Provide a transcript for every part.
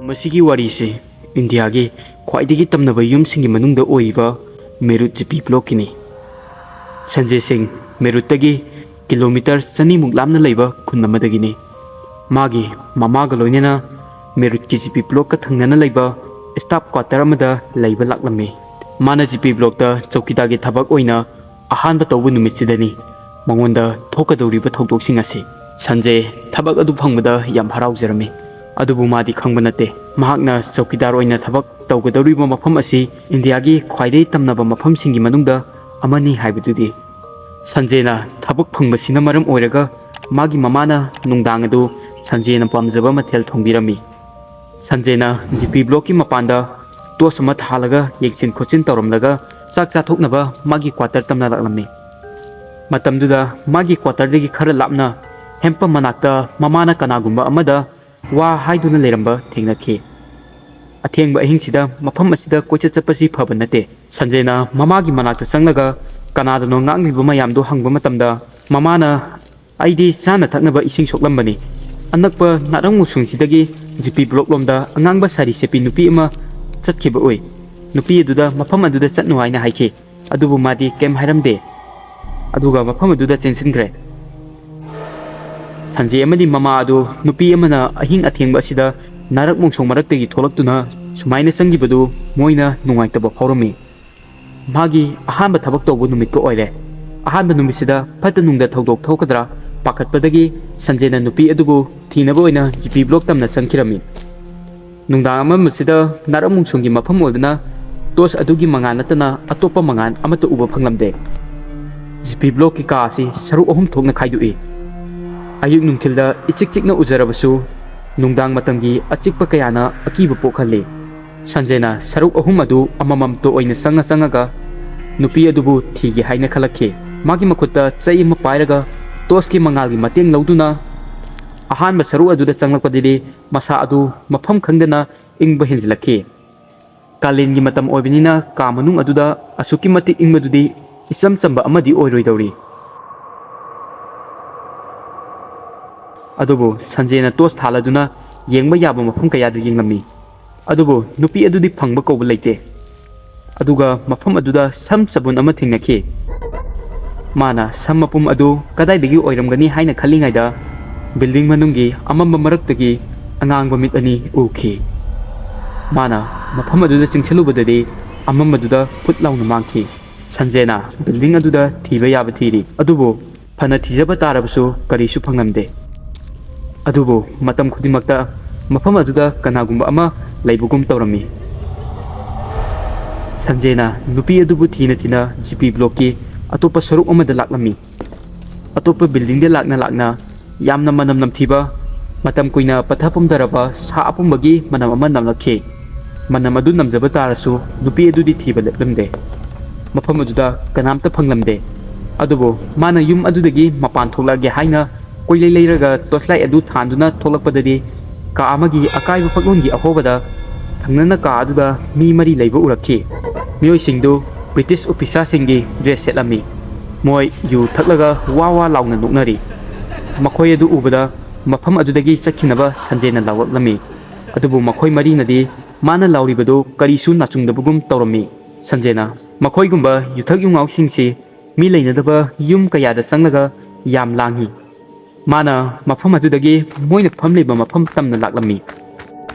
ꯃꯁꯤꯒꯤ ꯋꯥꯔꯤꯁꯤ ꯏꯟꯗꯤꯌꯥꯒꯤ ꯈ꯭ꯋꯥꯏꯗꯒꯤ ꯇꯝꯅꯕ ꯌꯨꯝꯁꯤꯡꯒꯤ ꯃꯅꯨꯡꯗ ꯑꯣꯏꯕ ꯃꯦꯔꯨꯠ ꯖꯤꯄꯤ ꯕ꯭ꯂꯣꯛꯀꯤꯅꯤ꯫ ꯁꯟꯖꯦ ꯁꯤꯡ ꯃꯦꯔꯨꯠꯇꯒꯤ ꯀꯤꯂꯣꯃꯤꯇꯔ 200ꯃꯨꯛ ꯂꯥꯞꯅ ꯂꯩꯕ ꯈꯨꯟ ꯑꯃꯗꯒꯤꯅꯤ꯫ ꯃꯥꯒꯤ ꯃꯃꯥꯒ ꯂꯣꯏꯅꯅ ꯃꯦꯔꯨꯠꯀꯤ ꯖꯤꯄꯤ ꯕ꯭ꯂꯣꯛꯀ ꯊꯪꯅꯅ ꯂꯩꯕ ꯁ꯭ꯇꯥꯐ ꯀ꯭ꯋꯥꯇꯔ ꯑꯃꯗ ꯂꯩꯕ ꯂꯥꯛꯂꯝꯃꯤ꯫ ꯃꯥꯅ ꯖꯤꯄꯤ ꯕ꯭ꯂꯣꯛꯇ ꯆꯧꯀꯤꯗꯥꯔꯒꯤ ꯊꯕꯛ ꯑꯣꯏꯅ ꯑꯍꯥꯟꯕ ꯇꯧꯕ ꯅꯨꯃꯤꯠꯁꯤꯗꯅꯤ ꯃꯉꯣꯟꯗ ꯊꯣꯛꯀꯗꯧꯔꯤꯕ ꯊꯧꯗꯣꯛꯁꯤꯡ ꯑꯁꯤ꯫ ꯁꯟꯖꯦ ꯊꯕꯛ ꯑꯗꯨ ꯐꯪꯕꯗ ꯌꯥꯝ ꯍꯔꯥꯎꯖꯔꯝꯃꯤ꯫ ꯑꯗꯨꯕꯨ ꯃꯥꯗꯤ ꯈꯪꯕ ꯅꯠꯇꯦ ꯃꯍꯥꯛꯅ ꯆꯧꯀꯤꯗꯥꯔ ꯑꯣꯏꯅ ꯊꯕꯛ ꯇꯧꯒꯗꯧꯔꯤꯕ ꯃꯐꯝ ꯑꯁꯤ ꯏꯟꯗꯤꯌꯥꯒꯤ ꯈ꯭ꯋꯥꯏꯗꯒꯤ ꯇꯝꯅꯕ ꯃꯐꯝꯁꯤꯡꯒꯤ ꯃꯅꯨꯡꯗ ꯑꯃꯅꯤ ꯍꯥꯏꯕꯗꯨꯗꯤ꯫ ꯁꯟꯖꯦꯅ ꯊꯕꯛ ꯐꯪꯕꯁꯤꯅ ꯃꯔꯝ ꯑꯣꯏꯔꯒ ꯃꯥꯒꯤ ꯃꯃꯥꯅ ꯅꯨꯡꯗꯥꯡ ꯑꯗꯨ ꯁꯟꯖꯦꯅ ꯄꯥꯝꯖꯕ ꯃꯊꯦꯜ ꯊꯣꯡꯕꯤꯔꯝꯃꯤ꯫ ꯁꯟꯖꯦꯅ ꯖꯤꯄꯤ ꯕ꯭ꯂꯣꯛꯀꯤ ꯃꯄꯥꯟꯗ ꯇꯣꯁ ꯑꯃ ꯊꯥꯜꯂꯒ ꯌꯦꯡꯁꯤꯟ ꯈꯣꯠꯆꯤꯟ ꯇꯧꯔꯝꯂꯒ ꯆꯥꯛ ꯆꯥꯊꯣꯛꯅꯕ ꯃꯥꯒꯤ ꯀ꯭ꯋꯥꯇꯔ ꯇꯝꯅ ꯂꯥꯛꯂꯝꯃꯤ꯫ ꯃꯇꯝꯗꯨꯗ ꯃꯥꯒꯤ ꯀ꯭ꯋꯥꯇꯔꯗꯒꯤ ꯈꯔ ꯂꯥꯞꯅ ꯍꯦꯝꯄꯝ ꯃꯅꯥꯛꯇ ꯃꯃꯥꯅ ꯀꯅꯥꯒꯨꯝꯕ ꯑꯃꯗ ꯋꯥ ꯍꯥꯏꯗꯨꯅ ꯂꯩꯔꯝꯕ ꯊꯦꯡꯅꯈꯤ꯫ ꯑꯊꯦꯡꯕ ꯑꯍꯤꯡꯁꯤꯗ ꯃꯐꯝ ꯑꯁꯤꯗ ꯀꯣꯏꯆꯠ ꯆꯠꯄꯁꯤ ꯐꯕ ꯅꯠꯇꯦ꯫ ꯁꯟꯖꯦꯅ ꯃꯃꯥꯒꯤ ꯃꯅꯥꯛꯇ ꯆꯪꯂꯒ ꯀꯅꯥꯗꯅꯣ ꯉꯥꯡꯂꯤꯕ ꯃꯌꯥꯝꯗꯨ ꯍꯪꯕ ꯃꯇꯝꯗ ꯃꯃꯥꯅ "ꯑꯩꯗꯤ ꯆꯥꯅ ꯊꯛꯅꯕ ꯏꯁꯤꯡ ꯁꯣꯛꯂꯝꯕꯅꯤ꯫ ꯑꯅꯛꯄ ꯅꯥꯔꯪ ꯃꯨꯁꯨꯡꯁꯤꯗꯒꯤ ꯖꯤꯄꯤ ꯕ꯭ꯂꯣꯛ ꯂꯣꯝꯗ ꯑꯉꯥꯡꯕ ꯁꯥꯔꯤ ꯁꯦꯠꯄꯤ ꯅꯨꯄꯤ ꯑꯃ ꯆꯠꯈꯤꯕ ꯎꯏ꯫ ꯅꯨꯄꯤ ꯑꯗꯨꯗ ꯃꯐꯝ ꯑꯗꯨꯗ ꯆꯠꯅꯨ ꯍꯥꯏꯅ ꯍꯥꯏꯈꯤ꯫ ꯑꯗꯨꯕꯨ ꯃꯥꯗꯤ ꯀꯩꯝ ꯍꯥꯏꯔꯝꯗꯦ ꯑꯗꯨꯒ ꯃꯐꯝ ꯑꯗꯨꯗ ꯆꯦꯟꯁꯤꯟꯈ꯭ꯔꯦ꯫ ꯁꯟꯖꯦ ꯑꯃꯗꯤ ꯃꯃꯥ ꯑꯗꯨ ꯅꯨꯄꯤ ꯑꯃꯅ ꯑꯍꯤꯡ ꯑꯊꯦꯡꯕ ꯑꯁꯤꯗ ꯅꯥꯔꯛ ꯃꯣꯡꯁꯣꯡ ꯃꯔꯛꯇꯒꯤ ꯊꯣꯛꯂꯛꯇꯨꯅ ꯁꯨꯃꯥꯏꯅ ꯆꯪꯈꯤꯕꯗꯨ ꯃꯣꯏꯅ ꯅꯨꯡꯉꯥꯏꯇꯕ ꯐꯥꯎꯔꯝꯃꯤ꯫ ꯃꯥꯒꯤ ꯑꯍꯥꯟꯕ ꯊꯕꯛ ꯇꯧꯕ ꯅꯨꯃꯤꯠꯀ ꯑꯣꯏꯔꯦ꯫ ꯑꯍꯥꯟꯕ ꯅꯨꯃꯤꯠꯁꯤꯗ ꯐꯠꯇ ꯅꯨꯡꯗ ꯊꯧꯗꯣꯛ ꯊꯣꯛꯀꯗ꯭ꯔꯥ ꯄꯥꯈꯠꯄꯗꯒꯤ ꯁꯟꯖꯦꯅ ꯅꯨꯄꯤ ꯑꯗꯨꯕꯨ ꯊꯤꯅꯕ ꯑꯣꯏꯅ ꯖꯤꯄꯤ ꯕ꯭ꯂꯣꯛ ꯇꯝꯅ ꯆꯪꯈꯤꯔꯝꯃꯤ꯫ ꯅꯨꯡꯗꯥꯡ ꯑꯃꯝꯕꯁꯤꯗ ꯅꯥꯔꯛ ꯃꯣꯡꯁꯣꯡꯒꯤ ꯃꯐꯝ ꯑꯣꯏꯕꯅ ꯇꯣꯁ ꯑꯗꯨꯒꯤ ꯃꯉꯥꯜ ꯅꯠꯇꯅ ꯑꯇꯣꯞꯄ ꯃꯉꯥꯜ ꯑꯃꯠꯇ ꯎꯕ ꯐꯪꯂꯝꯗꯦ꯫ ꯖꯤꯄꯤ ꯕ꯭ꯂꯣꯛꯀꯤ ꯀꯥ ꯑꯁꯤ ꯁꯔꯨꯛ 3 ꯊꯣꯛꯅ ꯈꯥꯏꯗꯣꯛꯏ꯫ ꯑꯌꯨꯛ ꯅꯨꯡꯊꯤꯜꯗ ꯏꯆꯤꯛ ꯆꯤꯛꯅ ꯎꯖꯔꯕꯁꯨ ꯅꯨꯡꯗꯥꯡ ꯃꯇꯝꯒꯤ ꯑꯆꯤꯛꯄ ꯀꯌꯥꯅ ꯑꯀꯤꯕ ꯄꯣꯛꯍꯜꯂꯤ꯫ ꯁꯟꯖꯦꯅ ꯁꯔꯨꯛ 3 ꯑꯗꯨ ꯑꯃꯃꯝꯇ ꯑꯣꯏꯅ ꯆꯪꯉꯒ ꯅꯨꯄꯤ ꯑꯗꯨꯕꯨ ꯊꯤꯒꯦ ꯍꯥꯏꯅ ꯈꯜꯂꯛꯈꯤ꯫ ꯃꯥꯒꯤ ꯃꯈꯨꯠꯇ ꯆꯩ ꯑꯃ ꯄꯥꯏꯔꯒ ꯇꯣꯁꯀꯤ ꯃꯉꯥꯜꯒꯤ ꯃꯇꯦꯡ ꯂꯧꯗꯨꯅ ꯑꯍꯥꯟꯕ ꯁꯔꯨꯛ ꯑꯗꯨꯗ ꯆꯪꯂꯛꯄꯗꯗꯤ ꯃꯁꯥ ꯑꯗꯨ ꯃꯐꯝ ꯈꯪꯗꯅ ꯏꯪꯕ ꯍꯦꯟꯖꯤꯜꯂꯛꯈꯤ꯫ ꯀꯥꯂꯦꯟꯒꯤ ꯃꯇꯝ ꯑꯣꯏꯕꯅꯤꯅ ꯀꯥ ꯃꯅꯨꯡ ꯑꯗꯨꯗ ꯑꯁꯨꯛꯀꯤ ꯃꯇꯤꯛ ꯏꯪꯕꯗꯨꯗꯤ ꯏꯆꯝ ꯆꯝꯕ ꯑꯃꯗꯤ ꯑꯣꯏꯔꯣꯏꯗꯧꯔꯤ꯫ ꯑꯗꯨꯕꯨ ꯁꯟꯖꯦꯅ ꯇꯣꯁ ꯊꯥꯜꯂꯗꯨꯅ ꯌꯦꯡꯕ ꯌꯥꯕ ꯃꯐꯝ ꯀꯌꯥꯗ ꯌꯦꯡꯂꯝꯃꯤ꯫ ꯑꯗꯨꯕꯨ ꯅꯨꯄꯤ ꯑꯗꯨꯗꯤ ꯐꯪꯕ ꯀꯧꯕ ꯂꯩꯇꯦ꯫ ꯑꯗꯨꯒ ꯃꯐꯝ ꯑꯗꯨꯗ ꯁꯝ ꯆꯕꯨꯟ ꯑꯃ ꯊꯦꯡꯅꯈꯤ꯫ ꯃꯥꯅ ꯁꯝ ꯃꯄꯨꯝ ꯑꯗꯨ ꯀꯗꯥꯏꯗꯒꯤ ꯑꯣꯏꯔꯝꯒꯅꯤ ꯍꯥꯏꯅ ꯈꯜꯂꯤꯉꯩꯗ ꯕꯤꯜꯗꯤꯡ ꯃꯅꯨꯡꯒꯤ ꯑꯃꯝꯕ ꯃꯔꯛꯇꯒꯤ ꯑꯉꯥꯡꯕ ꯃꯤꯠ ꯑꯅꯤ ꯎꯈꯤ꯫ ꯃꯥꯅ ꯃꯐꯝ ꯑꯗꯨꯗ ꯆꯪꯁꯤꯜꯂꯨꯕꯗꯗꯤ ꯑꯃꯝꯕꯗꯨꯗ ꯐꯨꯠ ꯂꯥꯎꯅ ꯃꯥꯡꯈꯤ꯫ ꯁꯟꯖꯦꯅ ꯕꯤꯜꯗꯤꯡ ꯑꯗꯨꯗ ꯊꯤꯕ ꯌꯥꯕ ꯊꯤꯔꯤ ꯑꯗꯨꯕꯨ ꯐꯅ ꯊꯤꯖꯕ ꯇꯥꯔꯕꯁꯨ ꯀꯔꯤꯁꯨ ꯐꯪꯂꯝꯗꯦ꯫ ꯑꯗꯨꯕꯨ ꯃꯇꯝ ꯈꯨꯗꯤꯡꯃꯛꯇ ꯃꯐꯝ ꯑꯗꯨꯗ ꯀꯅꯥꯒꯨꯝꯕ ꯑꯃ ꯂꯩꯕꯒꯨꯝ ꯇꯧꯔꯝꯃꯤ꯫ ꯁꯟꯖꯦꯅ ꯅꯨꯄꯤ ꯑꯗꯨꯕꯨ ꯊꯤꯅ ꯖꯤꯄꯤ ꯕ꯭ꯂꯣꯛꯀꯤ ꯑꯇꯣꯞꯄ ꯁꯔꯨꯛ ꯑꯃꯗ ꯂꯥꯛꯂꯝꯃꯤ꯫ ꯑꯇꯣꯞꯄ ꯕꯤꯜꯗꯤꯡꯗ ꯂꯥꯛꯅ ꯌꯥꯝꯅ ꯃꯅꯝ ꯅꯝꯊꯤꯕ ꯃꯇꯝ ꯀꯨꯏꯅ ꯄꯠꯊ ꯄꯨꯝꯊꯔꯕ ꯁꯥ ꯑꯄꯨꯝꯕꯒꯤ ꯃꯅꯝ ꯑꯃ ꯅꯝꯂꯛꯈꯤ꯫ ꯃꯅꯝ ꯑꯗꯨ ꯅꯝꯖꯕ ꯇꯥꯔꯁꯨ ꯅꯨꯄꯤ ꯑꯗꯨꯗꯤ ꯊꯤꯕ ꯂꯦꯞꯂꯝꯗꯦ꯫ ꯃꯐꯝ ꯑꯗꯨꯗ ꯀꯅꯥꯝꯇ ꯐꯪꯂꯝꯗꯦ꯫ ꯑꯗꯨꯕꯨ ꯃꯥꯅ ꯌꯨꯝ ꯑꯗꯨꯗꯒꯤ ꯃꯄꯥꯟ ꯊꯣꯛꯂꯛꯑꯒꯦ ꯍꯥꯏꯅ ꯀꯣꯏꯂꯩ ꯂꯩꯔꯒ ꯇꯣꯔꯆꯂꯥꯏꯠ ꯑꯗꯨ ꯊꯥꯟꯗꯨꯅ ꯊꯣꯛꯂꯛꯄꯗꯗꯤ ꯀꯥ ꯑꯃꯒꯤ ꯑꯀꯥꯏꯕ ꯐꯛꯂꯣꯟꯒꯤ ꯑꯍꯣꯕꯗ ꯊꯪꯅꯅ ꯀꯥ ꯑꯗꯨꯗ ꯃꯤ 4 ꯂꯩꯕ ꯎꯔꯛꯈꯤ꯫ ꯃꯤꯑꯣꯏꯁꯤꯡꯗꯨ ꯕ꯭ꯔꯤꯇꯤꯁ ꯑꯣꯐꯤꯁꯥꯔꯁꯤꯡꯒꯤ ꯗ꯭ꯔꯦꯁ ꯁꯦꯠꯂꯝꯃꯤ꯫ ꯃꯣꯏ ꯌꯨ ꯊꯛꯂꯒ ꯋꯥ ꯂꯥꯎꯅ ꯅꯣꯛꯅꯔꯤ꯫ ꯃꯈꯣꯏ ꯑꯗꯨ ꯎꯕꯗ ꯃꯐꯝ ꯑꯗꯨꯗꯒꯤ ꯆꯠꯈꯤꯅꯕ ꯁꯟꯖꯦꯅ ꯂꯥꯎꯔꯛꯂꯝꯃꯤ꯫ ꯑꯗꯨꯕꯨ ꯃꯈꯣꯏ 4ꯅꯗꯤ ꯃꯥꯅ ꯂꯥꯎꯔꯤꯕꯗꯨ ꯀꯔꯤꯁꯨ ꯅꯥꯆꯨꯡꯗꯕꯒꯨꯝ ꯇꯧꯔꯝꯃꯤ꯫ ꯁꯟꯖꯦꯅ ꯃꯈꯣꯏꯒꯨꯝꯕ ꯌꯨꯊꯛ ꯌꯨꯉꯥꯎꯁꯤꯡꯁꯤ ꯃꯤ ꯂꯩꯅꯗꯕ ꯌꯨꯝ ꯀꯌꯥꯗ ꯆꯪꯂꯒ ꯌꯥꯝ ꯂꯥꯡꯏ꯫ ꯃꯥꯅ ꯃꯐꯝ ꯑꯗꯨꯗꯒꯤ ꯃꯣꯏꯅ ꯐꯝꯂꯤꯕ ꯃꯐꯝ ꯇꯝꯅ ꯂꯥꯛꯂꯝꯃꯤ꯫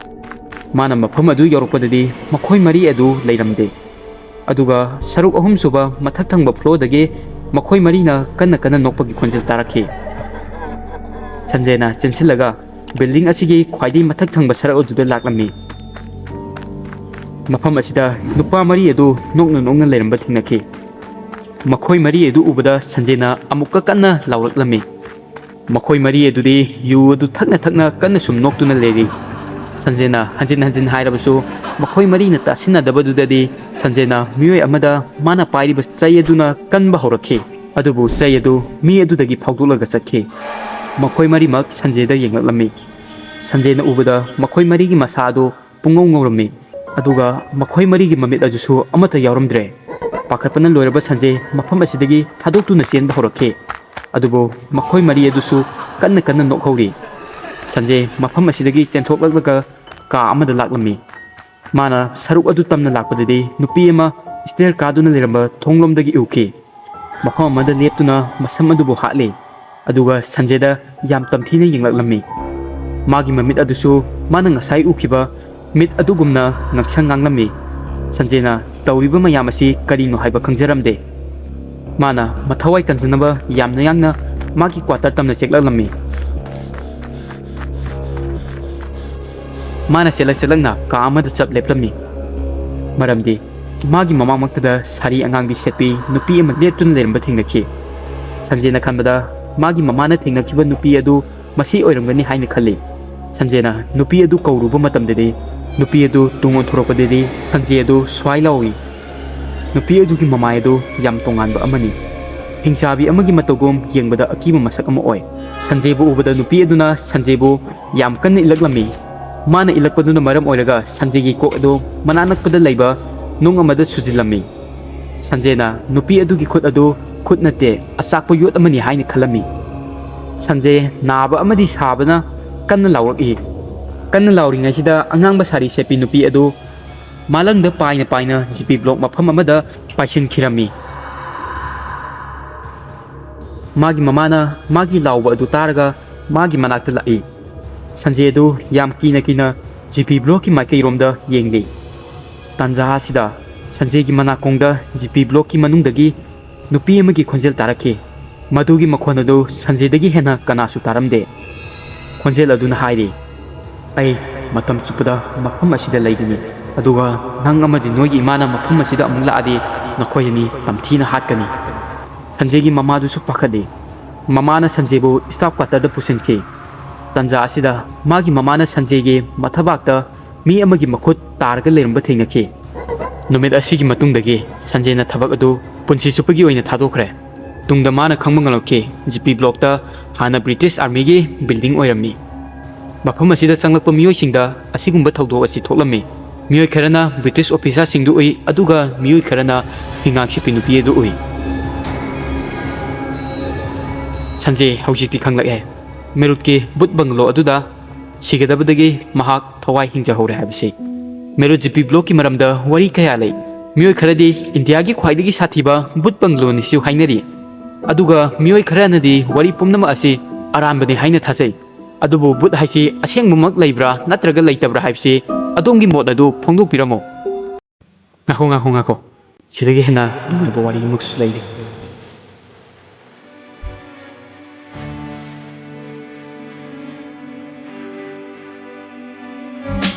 ꯃꯥꯅ ꯃꯐꯝ ꯑꯗꯨ ꯌꯧꯔꯛꯄꯗꯗꯤ ꯃꯈꯣꯏ 4 ꯑꯗꯨ ꯂꯩꯔꯝꯗꯦ꯫ ꯑꯗꯨꯒ ꯁꯔꯨꯛ 3 ꯁꯨꯕ ꯃꯊꯛ ꯊꯪꯕ ꯐ꯭ꯂꯣꯔꯗꯒꯤ ꯃꯈꯣꯏ 4ꯅ ꯀꯟꯅ ꯅꯣꯛꯄꯒꯤ ꯈꯣꯟꯖꯦꯜ ꯇꯥꯔꯛꯈꯤ꯫ ꯁꯟꯖꯦꯅ ꯆꯦꯟꯁꯤꯜꯂꯒ ꯕꯤꯜꯗꯤꯡ ꯑꯁꯤꯒꯤ ꯈ꯭ꯋꯥꯏꯗꯒꯤ ꯃꯊꯛ ꯊꯪꯕ ꯁꯔꯨꯛ ꯑꯗꯨꯗ ꯂꯥꯛꯂꯝꯃꯤ꯫ ꯃꯐꯝ ꯑꯁꯤꯗ ꯅꯨꯄꯥ 4 ꯑꯗꯨ ꯅꯣꯛꯅ ꯂꯩꯔꯝꯕ ꯊꯦꯡꯅꯈꯤ꯫ ꯃꯈꯣꯏ 4 ꯑꯗꯨ ꯎꯕꯗ ꯁꯟꯖꯦꯅ ꯑꯃꯨꯛꯀ ꯀꯟꯅ ꯂꯥꯎꯔꯛꯂꯝꯃꯤ꯫ ꯃꯈꯣꯏ 4 ꯑꯗꯨꯗꯤ ꯌꯨ ꯑꯗꯨ ꯊꯛꯅ ꯀꯟꯅ ꯁꯨꯝ ꯅꯣꯛꯇꯨꯅ ꯂꯩꯔꯤ꯫ ꯁꯟꯖꯦꯅ ꯍꯟꯖꯤꯟ ꯍꯥꯏꯔꯕꯁꯨ ꯃꯈꯣꯏ 4ꯅ ꯇꯥꯁꯤꯟꯅꯗꯕꯗꯨꯗꯗꯤ ꯁꯟꯖꯦꯅ ꯃꯤꯑꯣꯏ ꯑꯃꯗ ꯃꯥꯅ ꯄꯥꯏꯔꯤꯕ ꯆꯩ ꯑꯗꯨꯅ ꯀꯟꯕ ꯍꯧꯔꯛꯈꯤ꯫ ꯑꯗꯨꯕꯨ ꯆꯩ ꯑꯗꯨ ꯃꯤ ꯑꯗꯨꯗꯒꯤ ꯐꯥꯎꯗꯣꯛꯂꯒ ꯆꯠꯈꯤ꯫ ꯃꯈꯣꯏ 4ꯃꯛ ꯁꯟꯖꯦꯗ ꯌꯦꯡꯂꯛꯂꯝꯃꯤ꯫ ꯁꯟꯖꯦꯅ ꯎꯕꯗ ꯃꯈꯣꯏ 4ꯒꯤ ꯃꯁꯥ ꯑꯗꯨ ꯄꯨꯡꯉꯧ ꯉꯧꯔꯝꯃꯤ꯫ ꯑꯗꯨꯒ ꯃꯈꯣꯏ 4ꯒꯤ ꯃꯃꯤꯠ ꯑꯗꯨꯁꯨ ꯑꯃꯠꯇ ꯌꯥꯎꯔꯝꯗ꯭ꯔꯦ꯫ ꯄꯥꯈꯠꯄꯅ ꯂꯣꯏꯔꯕ ꯁꯟꯖꯦ ꯃꯐꯝ ꯑꯁꯤꯗꯒꯤ ꯊꯥꯗꯣꯛꯇꯨꯅ ꯆꯦꯟꯕ ꯍꯧꯔꯛꯈꯤ꯫ ꯑꯗꯨꯕꯨ ꯃꯈꯣꯏ 4 ꯑꯗꯨꯁꯨ ꯀꯟꯅ ꯅꯣꯛꯍꯧꯔꯤ꯫ ꯁꯟꯖꯦ ꯃꯐꯝ ꯑꯁꯤꯗꯒꯤ ꯆꯦꯟꯊꯣꯛꯂꯛꯂꯒ ꯀꯥ ꯑꯃꯗ ꯂꯥꯛꯂꯝꯃꯤ꯫ ꯃꯥꯅ ꯁꯔꯨꯛ ꯑꯗꯨ ꯇꯝꯅ ꯂꯥꯛꯄꯗꯗꯤ ꯅꯨꯄꯤ ꯑꯃ ꯁ꯭ꯇꯦꯌꯔ ꯀꯥꯗꯨꯅ ꯂꯩꯔꯝꯕ ꯊꯣꯡꯂꯣꯝꯗꯒꯤ ꯎꯈꯤ꯫ ꯃꯐꯝ ꯑꯃꯗ ꯂꯦꯞꯇꯨꯅ ꯃꯁꯝ ꯑꯗꯨꯕꯨ ꯍꯥꯠꯂꯤ, ꯑꯗꯨꯒ ꯁꯟꯖꯦꯗ ꯌꯥꯝ ꯇꯝꯊꯤꯅ ꯌꯦꯡꯂꯛꯂꯝꯃꯤ꯫ ꯃꯥꯒꯤ ꯃꯃꯤꯠ ꯑꯗꯨꯁꯨ ꯃꯥꯅ ꯉꯁꯥꯏ ꯎꯈꯤꯕ ꯃꯤꯠ ꯑꯗꯨꯒꯨꯝꯅ ꯉꯛꯁꯪ ꯉꯥꯡꯂꯝꯃꯤ꯫ ꯁꯟꯖꯦꯅ ꯇꯧꯔꯤꯕ ꯃꯌꯥꯝ ꯑꯁꯤ ꯀꯔꯤꯅꯣ ꯍꯥꯏꯕ ꯈꯪꯖꯔꯝꯗꯦ꯫ ꯃꯥꯅ ꯃꯊꯋꯥꯏ ꯀꯟꯖꯅꯕ ꯌꯥꯝꯅ ꯌꯥꯡꯅ ꯃꯥꯒꯤ ꯀ꯭ꯋꯥꯇꯔ ꯇꯝꯅ ꯆꯦꯛꯂꯛꯂꯝꯃꯤ꯫ ꯃꯥꯅ ꯆꯦꯜꯂꯛꯅ ꯀꯥ ꯑꯃꯗ ꯆꯞ ꯂꯦꯞꯂꯝꯃꯤ, ꯃꯔꯝꯗꯤ ꯃꯥꯒꯤ ꯃꯃꯥꯡꯃꯛꯇꯗ ꯁꯥꯔꯤ ꯑꯉꯥꯡꯕꯤ ꯁꯦꯠꯄꯤ ꯅꯨꯄꯤ ꯑꯃ ꯂꯦꯞꯇꯨꯅ ꯂꯩꯔꯝꯕ ꯊꯦꯡꯅꯈꯤ꯫ ꯁꯟꯖꯦꯅ ꯈꯟꯕꯗ ꯃꯥꯒꯤ ꯃꯃꯥꯅ ꯊꯦꯡꯅꯈꯤꯕ ꯅꯨꯄꯤ ꯑꯗꯨ ꯃꯁꯤ ꯑꯣꯏꯔꯝꯒꯅꯤ ꯍꯥꯏꯅ ꯈꯜꯂꯤ꯫ ꯁꯟꯖꯦꯅ ꯅꯨꯄꯤ ꯑꯗꯨ ꯀꯧꯔꯨꯕ ꯃꯇꯝꯗꯗꯤ ꯅꯨꯄꯤ ꯑꯗꯨ ꯇꯨꯡ ꯑꯣꯟꯊꯣꯔꯛꯄꯗꯗꯤ ꯁꯟꯖꯦ ꯑꯗꯨ ꯁ꯭ꯋꯥꯏ ꯂꯥꯎꯏ꯫ ꯅꯨꯄꯤ ꯑꯗꯨꯒꯤ ꯃꯃꯥꯏ ꯑꯗꯨ ꯌꯥꯝ ꯇꯣꯉꯥꯟꯕ ꯑꯃꯅꯤ꯫ ꯍꯤꯡꯆꯥꯕꯤ ꯑꯃꯒꯤ ꯃꯇꯧꯒꯨꯝ ꯌꯦꯡꯕꯗ ꯑꯀꯤꯕ ꯃꯁꯛ ꯑꯃ ꯑꯣꯏ꯫ ꯁꯟꯖꯦꯕꯨ ꯎꯕꯗ ꯅꯨꯄꯤ ꯑꯗꯨꯅ ꯁꯟꯖꯦꯕꯨ ꯌꯥꯝ ꯀꯟꯅ ꯏꯜꯂꯛꯂꯝꯃꯤ꯫ ꯃꯥꯅ ꯏꯜꯂꯛꯄꯗꯨꯅ ꯃꯔꯝ ꯑꯣꯏꯔꯒ ꯁꯟꯖꯦꯒꯤ ꯀꯣꯛ ꯑꯗꯨ ꯃꯅꯥꯛ ꯅꯛꯄꯗ ꯂꯩꯕ ꯅꯨꯡ ꯑꯃꯗ ꯁꯨꯖꯤꯜꯂꯝꯃꯤ꯫ ꯁꯟꯖꯦꯅ ꯅꯨꯄꯤ ꯑꯗꯨꯒꯤ ꯈꯨꯠ ꯑꯗꯨ ꯈꯨꯠ ꯅꯠꯇꯦ ꯑꯆꯥꯛꯄ ꯌꯣꯠ ꯑꯃꯅꯤ ꯍꯥꯏꯅ ꯈꯜꯂꯝꯃꯤ꯫ ꯁꯟꯖꯦ ꯅꯥꯕ ꯑꯃꯗꯤ ꯁꯥꯕꯅ ꯀꯟꯅ ꯂꯥꯎꯔꯛꯏ꯫ ꯀꯟꯅ ꯂꯥꯎꯔꯤꯉꯩꯁꯤꯗ ꯑꯉꯥꯡꯕ ꯁꯥꯔꯤ ꯁꯦꯠꯄꯤ ꯅꯨꯄꯤ ꯑꯗꯨ ꯃꯥꯂꯪꯗ ꯄꯥꯏꯅ ꯄꯥꯏꯅ ꯖꯤꯄꯤ ꯕ꯭ꯂꯣꯛ ꯃꯐꯝ ꯑꯃꯗ ꯄꯥꯏꯁꯤꯟꯈꯤꯔꯝꯃꯤ꯫ ꯃꯥꯒꯤ ꯃꯃꯥꯅ ꯃꯥꯒꯤ ꯂꯥꯎꯕ ꯑꯗꯨ ꯇꯥꯔꯒ ꯃꯥꯒꯤ ꯃꯅꯥꯛꯇ ꯂꯥꯛꯏ꯫ ꯁꯟꯖꯦ ꯑꯗꯨ ꯌꯥꯝ ꯀꯤꯅ ꯖꯤꯄꯤ ꯕ꯭ꯂꯣꯛꯀꯤ ꯃꯥꯏꯀꯩꯔꯣꯝꯗ ꯌꯦꯡꯂꯤ꯫ ꯇꯥꯟꯖꯥ ꯑꯁꯤꯗ ꯁꯟꯖꯦꯒꯤ ꯃꯅꯥꯀꯣꯡꯗ ꯖꯤꯄꯤ ꯕ꯭ꯂꯣꯛꯀꯤ ꯃꯅꯨꯡꯗꯒꯤ ꯅꯨꯄꯤ ꯑꯃꯒꯤ ꯈꯣꯟꯖꯦꯜ ꯇꯥꯔꯛꯈꯤ꯫ ꯃꯗꯨꯒꯤ ꯃꯈꯣꯟ ꯑꯗꯨ ꯁꯟꯖꯦꯗꯒꯤ ꯍꯦꯟꯅ ꯀꯅꯥꯁꯨ ꯇꯥꯔꯝꯗꯦ꯫ ꯈꯣꯟꯖꯦꯜ ꯑꯗꯨꯅ ꯍꯥꯏꯔꯤ, "ꯑꯩ ꯃꯇꯝ ꯆꯨꯞꯄꯗ ꯃꯐꯝ ꯑꯁꯤꯗ ꯂꯩꯒꯅꯤ, ꯑꯗꯨꯒ ꯅꯪ ꯑꯃꯗꯤ ꯅꯣꯏꯒꯤ ꯏꯃꯥꯅ ꯃꯐꯝ ꯑꯁꯤꯗ ꯑꯃꯨꯛ ꯂꯥꯛꯑꯗꯤ ꯅꯈꯣꯏ ꯑꯅꯤ ꯇꯝꯊꯤꯅ ꯍꯥꯠꯀꯅꯤ꯫" ꯁꯟꯖꯦꯒꯤ ꯃꯃꯥꯗꯨꯁꯨ ꯄꯥꯈꯠꯂꯤ꯫ ꯃꯃꯥꯅ ꯁꯟꯖꯦꯕꯨ ꯁ꯭ꯇꯥꯐ ꯀ꯭ꯋꯥꯇꯔꯗ ꯄꯨꯁꯤꯟꯈꯤ꯫ ꯇꯥꯟꯖꯥ ꯑꯁꯤꯗ ꯃꯥꯒꯤ ꯃꯃꯥꯅ ꯁꯟꯖꯦꯒꯤ ꯃꯊꯕꯥꯛꯇ ꯃꯤ ꯑꯃꯒꯤ ꯃꯈꯨꯠ ꯇꯥꯔꯒ ꯂꯩꯔꯝꯕ ꯊꯦꯡꯅꯈꯤ꯫ ꯅꯨꯃꯤꯠ ꯑꯁꯤꯒꯤ ꯃꯇꯨꯡꯗꯒꯤ ꯁꯟꯖꯦꯅ ꯊꯕꯛ ꯑꯗꯨ ꯄꯨꯟꯁꯤ ꯆꯨꯞꯄꯒꯤ ꯑꯣꯏꯅ ꯊꯥꯗꯣꯛꯈ꯭ꯔꯦ꯫ ꯇꯨꯡꯗ ꯃꯥꯅ ꯈꯪꯕ ꯉꯝꯂꯛꯈꯤ ꯖꯤꯄꯤ ꯕ꯭ꯂꯣꯛꯇ ꯍꯥꯟꯅ ꯕ꯭ꯔꯤꯇꯤꯁ ꯑꯥꯔꯃꯤꯒꯤ ꯕꯤꯜꯗꯤꯡ ꯑꯣꯏꯔꯝꯃꯤ꯫ ꯃꯐꯝ ꯑꯁꯤꯗ ꯆꯪꯂꯛꯄ ꯃꯤꯑꯣꯏꯁꯤꯡꯗ ꯑꯁꯤꯒꯨꯝꯕ ꯊꯧꯗꯣꯛ ꯑꯁꯤ ꯊꯣꯛꯂꯝꯃꯤ꯫ ꯃꯤꯑꯣꯏ ꯈꯔꯅ ꯕ꯭ꯔꯤꯇꯤꯁ ꯑꯣꯐꯤꯁꯥꯔꯁꯤꯡꯗꯨ ꯎꯏ, ꯑꯗꯨꯒ ꯃꯤꯑꯣꯏ ꯈꯔꯅ ꯍꯤꯉꯥꯡ ꯁꯤꯞꯄꯤ ꯅꯨꯄꯤ ꯑꯗꯨ ꯎꯏ꯫ ꯁꯟꯖꯦ ꯍꯧꯖꯤꯛꯇꯤ ꯈꯪꯂꯛꯑꯦ ꯃꯦꯔꯨꯠꯀꯤ ꯕꯨꯠ ꯕꯪꯒꯂꯣ ꯑꯗꯨꯗ ꯁꯤꯒꯗꯕꯗꯒꯤ ꯃꯍꯥꯛ ꯊꯋꯥꯏ ꯍꯤꯡꯖꯍꯧꯔꯦ ꯍꯥꯏꯕꯁꯤ꯫ ꯃꯦꯔꯨꯠ ꯖꯤꯄꯤ ꯕ꯭ꯂꯣꯛꯀꯤ ꯃꯔꯝꯗ ꯋꯥꯔꯤ ꯀꯌꯥ ꯂꯩ꯫ ꯃꯤꯑꯣꯏ ꯈꯔꯗꯤ ꯏꯟꯗꯤꯌꯥꯒꯤ ꯈ꯭ꯋꯥꯏꯗꯒꯤ ꯁꯥꯊꯤꯕ ꯕꯨꯠ ꯕꯪꯒꯂꯣꯅꯤꯁꯨ ꯍꯥꯏꯅꯔꯤ, ꯑꯗꯨꯒ ꯃꯤꯑꯣꯏ ꯈꯔꯅꯗꯤ ꯋꯥꯔꯤ ꯄꯨꯝꯅꯃꯛ ꯑꯁꯤ ꯑꯔꯥꯟꯕꯅꯤ ꯍꯥꯏꯅ ꯊꯥꯖꯩ꯫ ꯑꯗꯨꯕꯨ ꯕꯨꯠ ꯍꯥꯏꯁꯤ ꯑꯁꯦꯡꯕꯃꯛ ꯂꯩꯕ꯭ꯔꯥ ꯅꯠꯇ꯭ꯔꯒ ꯂꯩꯇꯕ꯭ꯔꯥ ꯍꯥꯏꯕꯁꯤ ꯑꯗꯣꯝꯒꯤ ꯃꯣꯠ ꯑꯗꯨ ꯐꯣꯡꯗꯣꯛꯄꯤꯔꯝꯃꯣ꯫ ꯉꯥꯏꯈꯣ, ꯁꯤꯗꯒꯤ ꯍꯦꯟꯅ ꯅꯨꯡꯉꯥꯏꯕ ꯋꯥꯔꯤ ꯑꯃꯁꯨ ꯂꯩꯔꯤ꯫